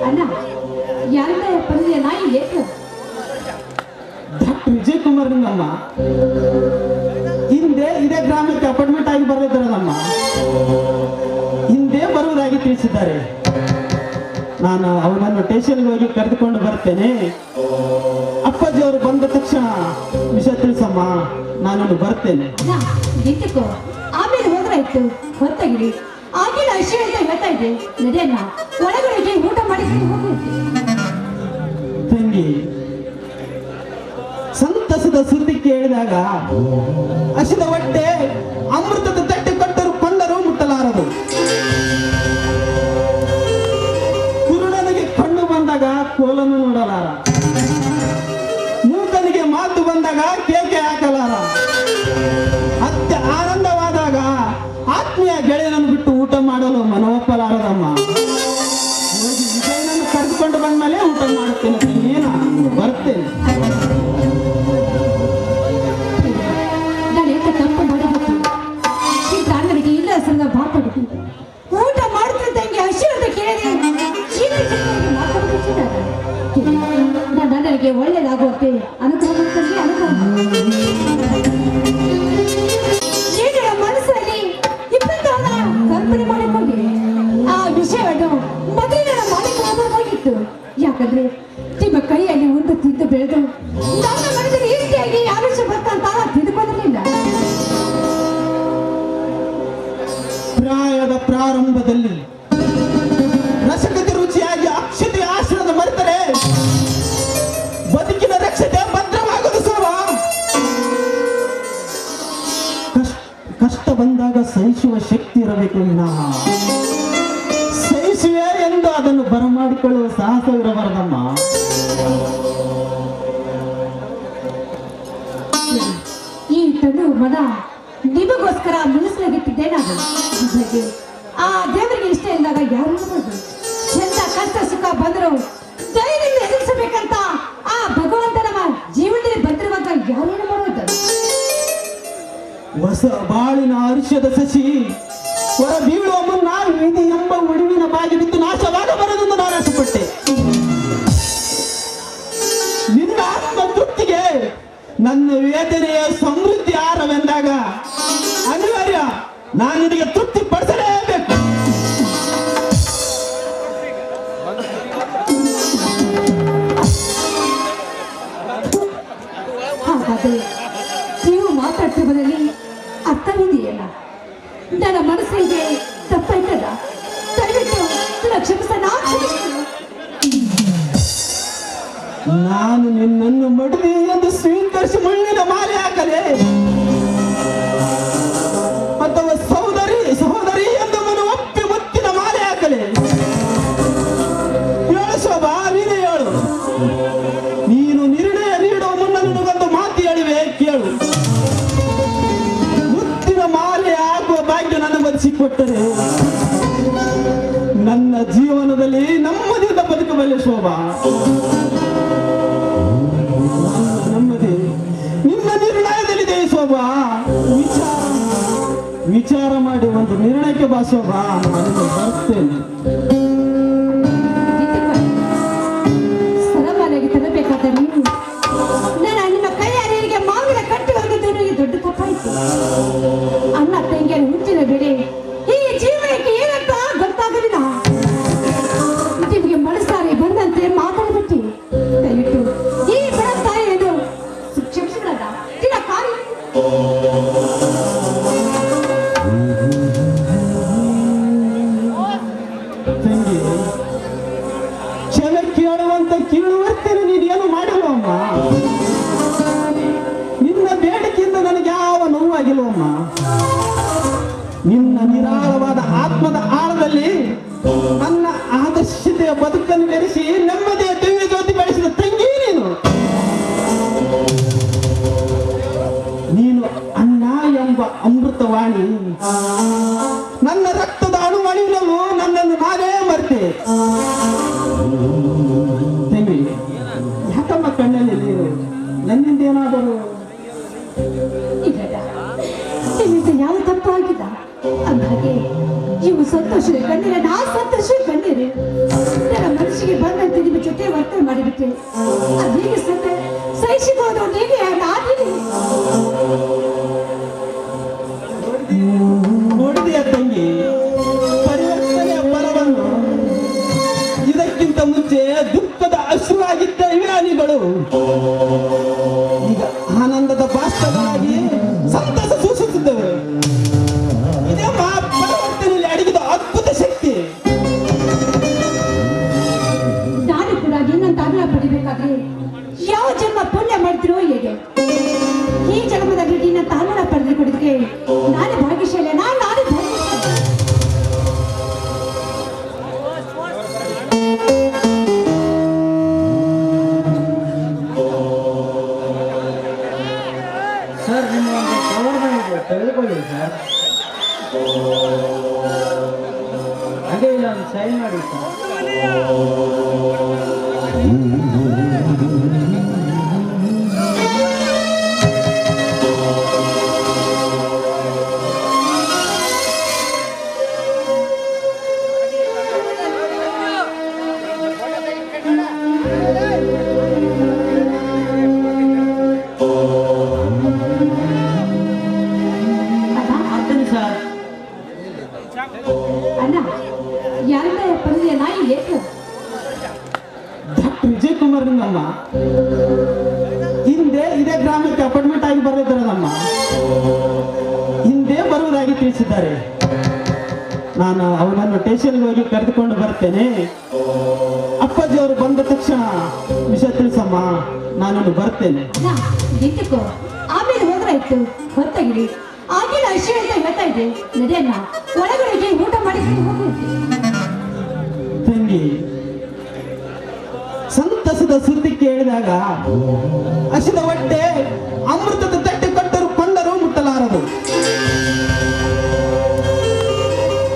ಅಣ್ಣ, ಯಾರಿಂದ ಬಂದಿದೆ ನಾಯಿ ಬೇಕು? ಡಾಕ್ಟರ್ ವಿಜಯ್ ಕುಮಾರ್ ನಮ್ಮ ಹಿಂದೆ ಇದೇ ಗ್ರಾಮಕ್ಕೆ ಅಪಾರ್ಟ್ಮೆಂಟ್ ಆಗಿ ಬರಲಿದ್ದಾರಮ್ಮ. ಹಿಂದೆ ಬರುವುದಾಗಿ ತಿಳಿಸಿದ್ದಾರೆ. ನಾನು ಅವನನ್ನು ಸ್ಟೇಷನ್ಗೆ ಹೋಗಿ ಕರೆದುಕೊಂಡು ಬರ್ತೇನೆ. ಅಪ್ಪಾಜಿಯವರು ಬಂದ ತಕ್ಷಣ ವಿಷಯ ತಿಳಿಸಮ್ಮ, ನಾನು ಬರ್ತೇನೆ. ನಿಂತುಕೋ, ಆಮೇಲೆ ಹೋದ್ರಾಯ್ತು. ಹೊತ್ತಾಗಿರಿ ಆಗಿನ ಅಶಿ ಅಂತ ಹೇಳ್ತಾ ಇದ್ದೆ. ನಡೆಯಲ್ಲ, ಒಳಗಡೆಗೆ ಊಟ ಮಾಡಿಕೊಂಡು ಹೋಗುತ್ತೆ. ತಂಗಿ, ಸಂತಸದ ಸುದ್ದಿ ಕೇಳಿದಾಗ ಹಸಿದ ಹೊಟ್ಟೆ ಅಮೃತದ ತಟ್ಟೆ ಕೊಟ್ಟರು ಕೊಂಡರೂ ಮುಟ್ಟಲಾರದು. ಕುರುಡನಿಗೆ ಕಣ್ಣು ಬಂದಾಗ ಕೋಲನ್ನು ನೋಡಲಾರ, ಮೂಕನಿಗೆ ಮಾತು ಬಂದಾಗ ಕೇಕೆ ಹಾಕಲಾರ, ಅತ್ಯ ಆನಂದವಾದಾಗ ಆತ್ಮೀಯ ಗೆಳೆಯನನ್ನು ಬಿಟ್ಟು ಊಟ ಮಾಡಲು ಮನವೊಪ್ಪಲಾರದಮ್ಮ. ವಿಜಯನನ್ನು ಕರೆದುಕೊಂಡು ಬಂದ್ಮೇಲೆ ಊಟ ಮಾಡುತ್ತೇನೆ ತಂಗಿ, ನಾನು ಬರ್ತೇನೆ. ಸಂಗ ಮಾತಾಡಿದ್ವಿ, ಊಟ ಮಾಡುತ್ತೆ ತಂಗಿ ಹಸಿ ಅಂತ ಕೇಳಿದೆ. ನನಗೆ ಒಳ್ಳೇದಾಗುವಂತೆ ಅನುಗ್ರಹ ಮಾಡ್ತೀನಿ. ಅನುಗ್ರಹ ಮನಸ್ಸಲ್ಲಿ ಇಪ್ಪತ್ತವನ ಕಲ್ಪನೆ ಮಾಡಿಕೊಂಡೆ ಆ ವಿಷಯವನ್ನು ಮದುವೆ ಮಾಡಿಕೊಳ್ಳಬಹುದಾಗಿತ್ತು. ಯಾಕಂದ್ರೆ ನಿಮ್ಮ ಕೈಯಲ್ಲಿ ಒಂದು ತಿಂದು ಬೆಳೆದು ನನ್ನ ಮನದಲ್ಲಿ ಈ ರೀತಿಯಾಗಿ ಆವೇಶ ಬರ್ತಂತ ತಿಳ್ಕೊಂಡಿರಲಿಲ್ಲ. ಪ್ರಾಯದ ಪ್ರಾರಂಭದಲ್ಲಿ ರಸಗತಿ ರುಚಿಯಾಗಿ ಅಕ್ಷತೆ ಆಶ್ರದ ಮರೆತರೆ ಬದುಕಿನ ರಕ್ಷತೆ ಭದ್ರವಾಗದು ಸೋಮ. ಕಷ್ಟ ಬಂದಾಗ ಸಹಿಸುವ ಶಕ್ತಿ ಇರಬೇಕು ವಿನಃ ಸಹಿಸುವೆ ಎಂದು ಅದನ್ನು ಬರಮಾಡಿಕೊಳ್ಳುವ ಸಾಹಸವಿರಬಾರದಮ್ಮ. ಈ ತನು ಮನ ನಿಮಗೋಸ್ಕರ ಮೀಸಲಾಗಿಟ್ಟಿದ್ದೆ ನಾನು. ಆ ದೇವರಿಗೆ ಇಷ್ಟ ಇದ್ದಾಗ ಯಾರು ನೋಡೋದು? ಎಂತ ಕಷ್ಟ ಸುಖ ಬಂದರು ಧೈರ್ಯದಿಂದ ಎದುರಿಸಬೇಕಂತ ಆ ಭಗವಂತ ನಮ್ಮ ಜೀವನದಲ್ಲಿ ಬಂದಿರುವಾಗ ಯಾರೇನು ಮಾಡೋದು? ಹೊಸ ಬಾಳಿನ ಹರ್ಷದ ಸಸಿ ಹೊರ ಬೀಳುವ ಮುನ್ನ ವಿಧಿ ಎಂಬ ಉಡುವಿನ ಬಾಗಿ ಬಿದ್ದು ನಾಶವಾಗಬಾರದೆಂದು ನಾನು ಆಸೆಪಟ್ಟೆ. ನಿನ್ನ ಆತ್ಮ ತೃಪ್ತಿಗೆ ನನ್ನ ವೇದನೆಯ ಸಮೃದ್ಧಿ ಆರವೆಂದಾಗ ಅನಿವಾರ್ಯ ನಾನು ನಿನಗೆ ತೃಪ್ತಿ ಪಡಿಸಲೇಬೇಕು. ಹಾಗಾದರೆ ನೀವು ಮಾತಾಡ್ತಿರೋದ್ರಲ್ಲಿ ಅರ್ಥವಿದೆಯಲ್ಲ? ನನ್ನ ಮನಸ್ಸಿಗೆ ತಪ್ಪಾಯ್ತದ? ದಯವಿಟ್ಟು ಕ್ಷಮಿಸೋಣ. ನಾನು ನಿನ್ನನ್ನು ಮಡಿದಿ ಎಂದು ಸ್ವೀಕರಿಸಿ ಮುಳ್ಳಿನ ಮಾಲೆ ಹಾಕಲೆ ಅಥವಾ ಸಹೋದರಿ ಎಂದು ಒಪ್ಪಿ ಮುತ್ತಿನ ಮಾಲೆ ಹಾಕಲೆ? ಹೇಳು ಶೋಭಾ, ನೀನೇ ಹೇಳು. ನೀನು ನಿರ್ಣಯ ನೀಡುವ ಮುನ್ನ ನಿನಗೊಂದು ಮಾತು ಹೇಳಿವೆ, ಕೇಳು. ಮುತ್ತಿನ ಮಾಲೆ ಹಾಕುವ ಭಾಗ್ಯ ನನಗೆ ಒದಗಿಸಿಕೊಟ್ಟರೆ ನನ್ನ ಜೀವನದಲ್ಲಿ ನೆಮ್ಮದಿಯಿಂದ ಬದುಕಬಲ್ಲೆ ಶೋಭಾ. ನೆಮ್ಮದಿ ನಿನ್ನ ನಿರ್ಣಯದಲ್ಲಿದೆ ಶೋಭಾ. ವಿಚಾರ ಮಾಡಿ ಒಂದು ನಿರ್ಣಯಕ್ಕೆ ಬಾ ಶೋಭಾ, ನಾನು ಬರ್ತೇನೆ. ಸರಮಾನಾಗಿ ತರಬೇಕಾದ ನೀವು ನಾನು ನಿಮ್ಮ ಕೈಯಾರಿಗೆ ಮಾವಿನ ಕಟ್ಟಿ ಹೋಗಿದ್ದು ನನಗೆ ದೊಡ್ಡ ತಪ್ಪಾಯ್ತು. ಅಣ್ಣ ತಂಗಿಯ ಹುಟ್ಟಿನ ಬೆಳೆ ಈ ಜೀವನಕ್ಕೆ ಏನಂತ ಗೊತ್ತಾಗಲಿಲ್ಲ. ನಿಮಗೆ ಮನಸ್ಸಾರಿ ಬಂದಂತೆ ಮಾತಾಡ್ಬಿಟ್ಟು ದಯವಿಟ್ಟು ಈ ಬಡ ತಾಯಿಯನ್ನು ಕ್ಷಮಿಸಿದ ದಿನ ಕಾರ್ಯ ತಂಗಿ, ಕ್ಷಮೆ ಕೇಳುವಂತ ಕೀಳುವರ್ತೇನೆ ನೀನೇನು ಮಾಡಿಲ್ವಮ್ಮ. ನಿನ್ನ ಬೇಡಿಕೆಯಿಂದ ನನಗೆ ಯಾವ ನೋವಾಗಿಲ್ವಮ್ಮ. ನಿನ್ನ ನಿರಾಳವಾದ ಆತ್ಮದ ಆಳದಲ್ಲಿ ನನ್ನ ಆದರ್ಶತೆಯ ಬದುಕನ್ನು ಬೆರೆಸಿ ನೆಮ್ಮದಿಯ ದಿವ್ಯ ಜ್ಯೋತಿ ಬೆಳೆಸಿದ ತಂಗಿ ನೀನು ಅಣ್ಣ ಎಂಬ ಅಮೃತವಾಣಿ. ನನ್ನ ರಕ್ತದ ಅಣುವಣಿನಲ್ಲೂ ನನ್ನನ್ನು ನಾನೇ ಮರೆತೆ. ತಂಗಿ, ಯಾಕಮ್ಮ ಕಣ್ಣಲ್ಲಿ ನೀರು? ನನ್ನಿಂದ ಏನಾದರೂ ನಿಮ್ಮಿಂದ ಯಾವ ತಪ್ಪು ಆಗಿಲ್ಲ ಅಂದಾಗೆ ಇವು ಸಂತೋಷದ ಕಣ್ಣೀರ ನಾ ಸಂತೋಷದ ಕಣ್ಣೀರು. ನನ್ನ ಮನಸ್ಸಿಗೆ ಬಂದಂತೆ ನಿಮ್ಮ ಜೊತೆ ವರ್ತನೆ ಮಾಡಿಬಿಟ್ಟೆ. ಅದೇಗೆ ಸಹಿಸಿಕೊಂಡು ನೀವೇ ನಾನೇ ನೋಡಿದೆಯ ತಂಗಿ ಪರಿವರ್ತನೆಯ ಬಲವನ್ನು? ಇದಕ್ಕೆ ಕವರ್ನಾಗಿದೆ ತೆಗೆದುಕೊಳ್ಳಿ ಸರ್. ಹಾಗೆ ನಾನು ಸೈನ್ ಮಾಡಿ ಸರ್. ಆಗ್ತದೆ ಸರ್. ಅಣ್ಣ ಯಾರಿಂದ ಬಂದಿದೆ ನಾಯಿ ಬೇಕು? ಡಾಕ್ಟರ್ ವಿಜಯ್ ಕುಮಾರ್ ನಮ್ಮ ಹಿಂದೆ ಇದೇ ಗ್ರಾಮಕ್ಕೆ ಅಪಾಯಿಂಟ್ಮೆಂಟ್ ಆಗಿ ಬರುತ್ತಿರೋದಮ್ಮ. ಹಿಂದೆ ಬರುವುದಾಗಿ ತಿಳಿಸಿದ್ದಾರೆ. ನಾನು ಅವನನ್ನು ಸ್ಟೇಷನ್ಗೆ ಹೋಗಿ ಕರೆದುಕೊಂಡು ಬರ್ತೇನೆ. ಅಪ್ಪಾಜಿ ಅವರು ಬಂದ ತಕ್ಷಣ ವಿಷಯ ತಿಳಿಸಮ್ಮ, ನಾನನ್ನು ಬರ್ತೇನೆ. ಅಣ್ಣ ಎಂತಕ್ಕೋ ಆಮೇಲೆ ಹೋದ್ರಾಯ್ತು, ಹೊತ್ತಾಗಿಡಿ. ಆಗಿನ ಅಶ್ವಿನಿ ಅಂತ ಹೇಳ್ತಾ ಇದ್ದೆ. ನಡೆಯಣ್ಣ ಒಳಗಡೆಗೆ ಊಟ ಮಾಡಿ ಹೋಗುತ್ತೆ. ತಂಗಿ, ಸಂತಸದ ಸುದ್ದಿ ಕೇಳಿದಾಗ ಹಸಿದ ಹೊಟ್ಟೆ ಅಮೃತದ ತಟ್ಟೆ ಕೊಟ್ಟರು ಕೊಂಡರೂ ಮುಟ್ಟಲಾರದು.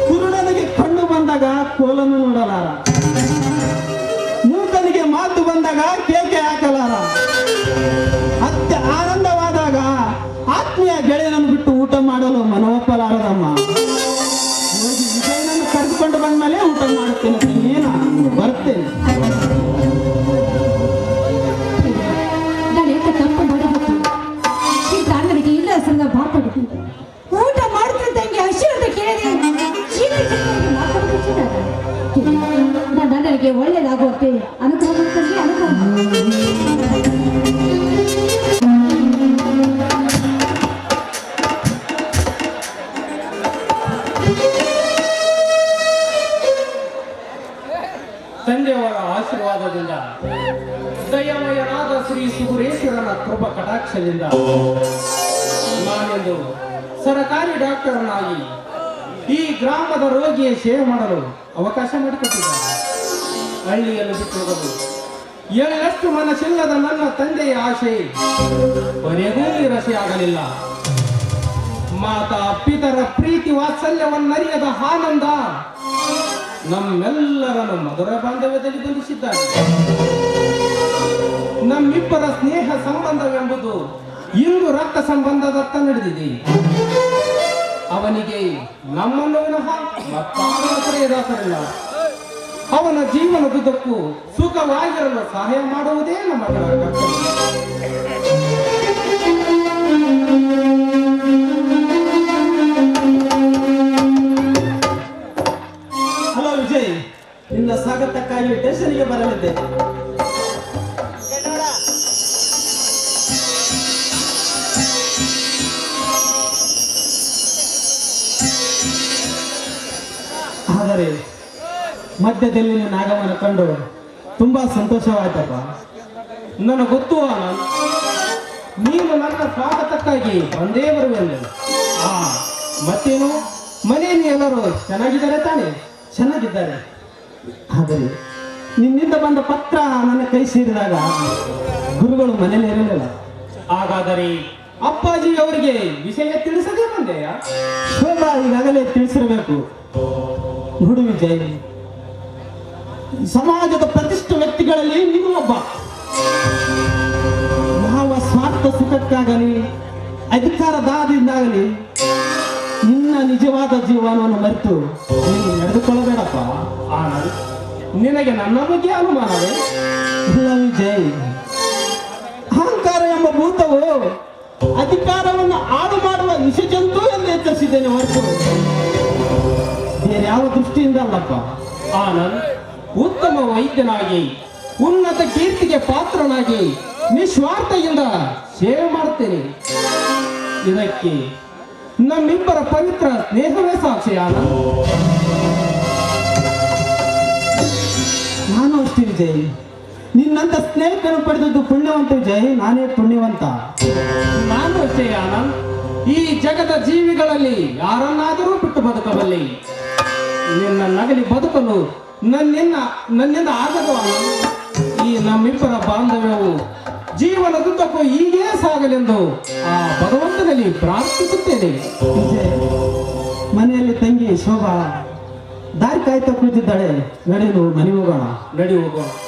ಕುರುಡನಿಗೆ ಕಣ್ಣು ಬಂದಾಗ ಕೋಲನ್ನು ನೋಡಲಾರ, ಮೂಕನಿಗೆ ಮಾತು ಬಂದಾಗ ಕೇಕೆ ಹಾಕಲಾರ, ಅತ್ಯ ಆನಂದವಾದಾಗ ಆತ್ಮೀಯ ಗೆಳೆಯನನ್ನು ಬಿಟ್ಟು ಊಟ ಮಾಡಲು ಮನವೊಪ್ಪಲಾರದಮ್ಮ. ಹೋಗಿ ವಿಜಯನನ್ನು ಕರೆದುಕೊಂಡು ಬಂದ್ಮೇಲೆ ಊಟ ಮಾಡುತ್ತೇನೆ. ನಾನು ಬರ್ತೇನೆ. ನಾನು ಎಂತ ತಪ್ಪು ಮಾಡಬೇಕು? ಈ ಪ್ರಾಣಿಗಳಿಗೆ ಇಲ್ಲ ಸಂಗ ಮಾತಾಡಿದ್ದೀನಿ. ಊಟ ಮಾಡುತ್ತಿದ್ದಂಗೆ ಹಸಿರು ಅಂತ ಕೇಳಿದೆ. ನನಗೆ ಒಳ್ಳೇದಾಗುವಂತೆ ಅನುಗ್ರಹ ಮಾಡ್ತೀನಿ. ತಂದೆಯವರ ಆಶೀರ್ವಾದದಿಂದ, ದಯಾಮಯನಾದ ಶ್ರೀ ಸುಗುರೇಶ್ವರನ ಕೃಪ ಕಟಾಕ್ಷದಿಂದ ನಾನೆಂದು ಸರಕಾರಿ ಡಾಕ್ಟರ್ನಾಗಿ ಈ ಗ್ರಾಮದ ರೋಗಿಯ ಸೇವೆ ಮಾಡಲು ಅವಕಾಶ ಮಾಡಿಕೊಟ್ಟಿದ್ದಾರೆ. ಹಳ್ಳಿಯನ್ನು ಬಿಟ್ಟು ಹೋಗಲು ಎಳ್ಳಷ್ಟು ಮನಸ್ಸಿಲ್ಲದ ನನ್ನ ತಂದೆಯ ಆಶೆ ಕೊನೆಗೂ ನಿರಾಸೆಯಾಗಲಿಲ್ಲ. ಮಾತಾ ಪಿತರ ಪ್ರೀತಿ ವಾತ್ಸಲ್ಯವನ್ನರಿಯದ ಆನಂದ ನಮ್ಮೆಲ್ಲರನ್ನು ಮಧುರ ಬಾಂಧವ್ಯದಲ್ಲಿ ಬಂಧಿಸಿದ್ದಾರೆ. ನಮ್ಮಿಬ್ಬರ ಸ್ನೇಹ ಸಂಬಂಧವೆಂಬುದು ಇಂದು ರಕ್ತ ಸಂಬಂಧದತ್ತ ನಡೆದಿದೆ. ಅವನಿಗೆ ನಮ್ಮನ್ನು ವಿನಃ ಮತ್ತಾರ ಪ್ರಿಯದಾಸರಿಲ್ಲ. ಅವನ ಜೀವನದುದ್ದಕ್ಕೂ ಸುಖವಾಗಿರಲು ಸಹಾಯ ಮಾಡುವುದೇ ನಮ್ಮ ಕರ್ತವ್ಯ. ಹಲೋ ವಿಜಯ್, ನಿನ್ನ ಸ್ವಾಗತಕ್ಕಾಗಿ ಸ್ಟೇಷನ್ಗೆ ಬರಲಿದ್ದೆ. ಆದರೆ ಮಧ್ಯದಲ್ಲಿ ನಿನ್ನ ಆಗಮನ ಕಂಡು ತುಂಬಾ ಸಂತೋಷವಾಯ್ತಪ್ಪ. ನನಗೆ ಗೊತ್ತು ಆನಂದ್, ನೀನು ನನ್ನ ಸ್ವಾಗತಕ್ಕಾಗಿ ಬಂದೇ ಬರುವೆಂದು. ಮತ್ತೇನು, ಮನೆಯಲ್ಲಿ ಎಲ್ಲರೂ ಚೆನ್ನಾಗಿದ್ದಾರೆ ತಾನೆ? ಚೆನ್ನಾಗಿದ್ದಾರೆ. ಆದರೆ ನಿನ್ನಿಂದ ಬಂದ ಪತ್ರ ನನ್ನ ಕೈ ಸೇರಿದಾಗ ಗುರುಗಳು ಮನೇಲಿ ಇರಲಿಲ್ಲ. ಹಾಗಾದರೆ ಅಪ್ಪಾಜಿ ಅವರಿಗೆ ವಿಷಯ ತಿಳಿಸದೇ ಬಂದೆಯಾ? ಶೋಭಾ ಈಗಾಗಲೇ ತಿಳಿಸಿರಬೇಕು. ನೋಡು ವಿಜಯ್, ಸಮಾಜದ ಪ್ರತಿಷ್ಠ ವ್ಯಕ್ತಿಗಳಲ್ಲಿ ನೀನು ಒಬ್ಬ. ಯಾವ ಸ್ವಾರ್ಥ ಸುಖಕ್ಕಾಗಲಿ ಅಧಿಕಾರ ದಾಹದಿಂದಾಗಲಿ ನಿನ್ನ ನಿಜವಾದ ಜೀವನವನ್ನು ಮರೆತು ನೀನು ನಡೆದುಕೊಳ್ಳಬೇಡಪ್ಪ. ಆನಂದ್, ನಿನಗೆ ನನ್ನ ಬಗ್ಗೆ ಅನುಮಾನವೇ? ಇಲ್ಲ ವಿಜಯ್, ಅಹಂಕಾರ ಎಂಬ ಭೂತವು ಅಧಿಕಾರವನ್ನು ಹಾಳು ಮಾಡುವ ವಿಷಜಂತು ಎಂದು ಎಚ್ಚರಿಸಿದ್ದೇನೆ ಹೊರತು ಬೇರೆ ಯಾವ ದೃಷ್ಟಿಯಿಂದ ಅಲ್ಲಪ್ಪ. ಆನಂದ್, ಉತ್ತಮ ವೈದ್ಯನಾಗಿ ಉನ್ನತ ಕೀರ್ತಿಗೆ ಪಾತ್ರನಾಗಿ ನಿಸ್ವಾರ್ಥದಿಂದ ಸೇವೆ ಮಾಡುತ್ತೇನೆ. ಇದಕ್ಕೆ ನಮ್ಮಿಬ್ಬರ ಪವಿತ್ರ ಸ್ನೇಹವೇ ಸಾಕ್ಷಿ. ಆನಂದ್, ನಾನು ಅಷ್ಟೇ ವಿಜಯ್, ನಿನ್ನಂತ ಸ್ನೇಹಿತರು ಪಡೆದದ್ದು ಪುಣ್ಯವಂತ ವಿಜಯ್, ನಾನೇ ಪುಣ್ಯವಂತ. ನಾನು ಅಷ್ಟೇ ಆನಂದ್. ಈ ಜಗದ ಜೀವಿಗಳಲ್ಲಿ ಯಾರನ್ನಾದರೂ ಬಿಟ್ಟು ಬದುಕಬಲ್ಲೆ. ನಿನ್ನ ನಗಲಿ ಬದುಕಲು ನನ್ನಿಂದ ಆಗದು ಆನಂದ್. ಈ ನಮ್ಮಿಬ್ಬರ ಬಾಂಧವ್ಯವು ಜೀವನದುದ್ದಕ್ಕೂ ಹೀಗೇ ಸಾಗಲೆಂದು ಆ ಭಗವಂತನಲ್ಲಿ ಪ್ರಾರ್ಥಿಸುತ್ತೇನೆ. ವಿಜಯ್, ಮನೆಯಲ್ಲಿ ತಂಗಿ ಶೋಭಾ ದಾರಿ ಕಾಯ್ತಾ ಕುಳಿತಿದ್ದಾಳೆ. ನಡೆಯಲು ಮನೆ ಹೋಗೋಣ. ನಡಿ ಹೋಗೋಣ.